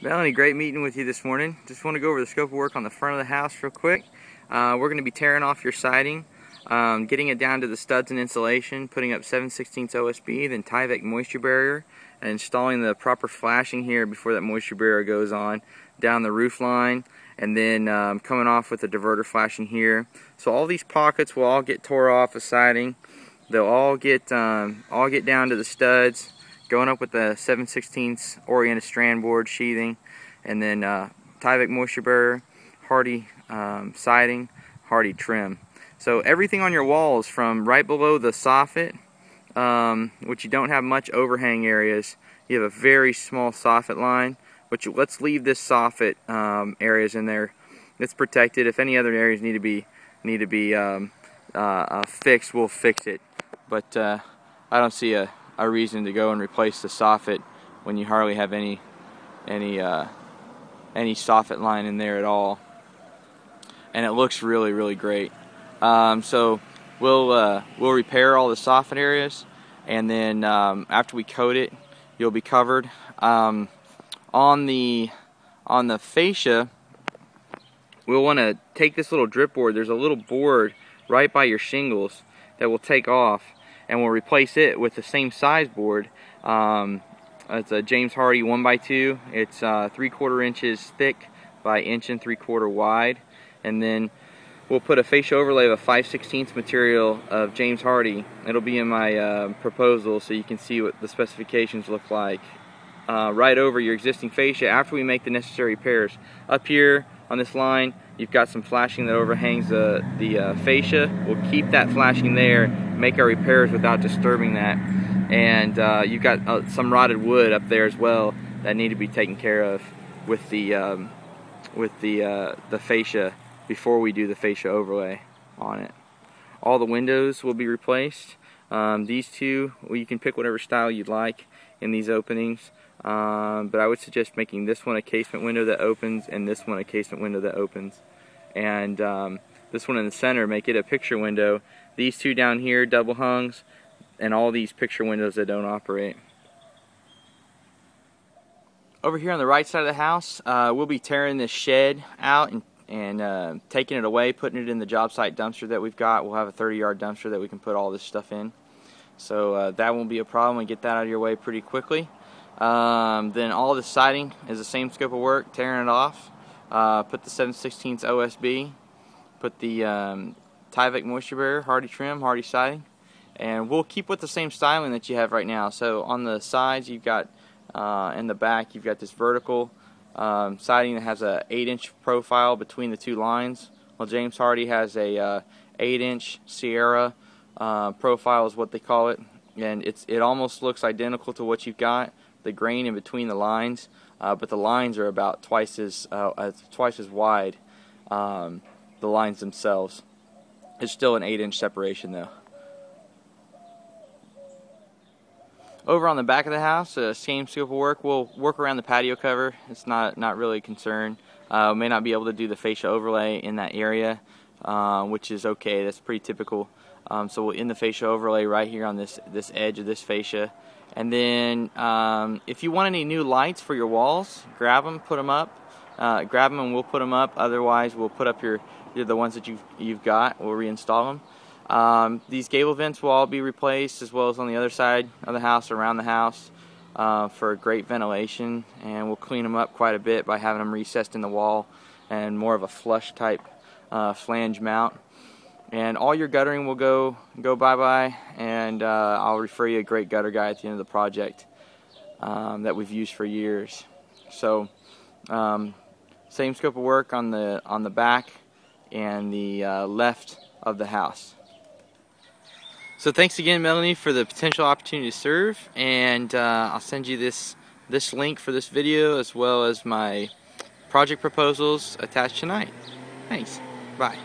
Melanie, great meeting with you this morning. Just want to go over the scope of work on the front of the house real quick. We're going to be tearing off your siding, getting it down to the studs and insulation, putting up 7/16 OSB, then Tyvek moisture barrier, and installing the proper flashing here before that moisture barrier goes on down the roof line, and then coming off with the diverter flashing here. So all these pockets will all get tore off of siding. They'll all get down to the studs, going up with the 7/16 oriented strand board sheathing, and then Tyvek moisture barrier, hardy siding, hardy trim. So everything on your walls from right below the soffit, which you don't have much overhang areas, you have a very small soffit line, which let's leave this soffit areas in there. It's protected. If any other areas need to be fixed, we'll fix it. But I don't see a reason to go and replace the soffit when you hardly have any soffit line in there at all, and it looks really great. So we'll repair all the soffit areas, and then after we coat it, you'll be covered. On the fascia, we'll want to take this little drip board. There's a little board right by your shingles that we'll take off, and we'll replace it with the same size board. It's a James Hardie 1x2. It's 3/4 inches thick by 1 3/4 wide, and then we'll put a fascia overlay of a 5/16 material of James Hardie. It'll be in my proposal, so you can see what the specifications look like right over your existing fascia after we make the necessary repairs. Up here on this line, you've got some flashing that overhangs the fascia. We'll keep that flashing there, make our repairs without disturbing that. And you've got some rotted wood up there as well that need to be taken care of with the fascia before we do the fascia overlay on it. All the windows will be replaced. These two, well, you can pick whatever style you'd like in these openings. But I would suggest making this one a casement window that opens and this one a casement window that opens. And this one in the center, make it a picture window. These two down here, double hungs, and all these picture windows that don't operate. Over here on the right side of the house, we'll be tearing this shed out and taking it away, putting it in the job site dumpster that we've got. We'll have a 30-yard dumpster that we can put all this stuff in. So that won't be a problem. We get that out of your way pretty quickly. Then all the siding is the same scope of work, tearing it off. Put the 7/16 OSB, put the Tyvek moisture barrier, hardy trim, hardy siding, and we'll keep with the same styling that you have right now. So on the sides you've got, in the back you've got this vertical siding that has a 8-inch profile between the two lines. Well, James Hardie has a 8-inch Sierra profile is what they call it, and it almost looks identical to what you've got. The grain in between the lines, but the lines are about twice as wide. The lines themselves. It's still an 8-inch separation though. Over on the back of the house, same scope of work. We'll work around the patio cover. It's not really a concern. We may not be able to do the fascia overlay in that area, which is okay. That's pretty typical. So we'll end the fascia overlay right here on this edge of this fascia. And then if you want any new lights for your walls, grab them, put them up. Grab them and we'll put them up. Otherwise, we'll put up the ones that you've got. We'll reinstall them. These gable vents will all be replaced, as well as on the other side of the house, around the house, for great ventilation. And we'll clean them up quite a bit by having them recessed in the wall and more of a flush type flange mount. And all your guttering will go bye-bye, and I'll refer you a great gutter guy at the end of the project that we've used for years. So same scope of work on the back and the left of the house. So thanks again, Melanie, for the potential opportunity to serve, and I'll send you this link for this video as well as my project proposals attached tonight. Thanks. Bye.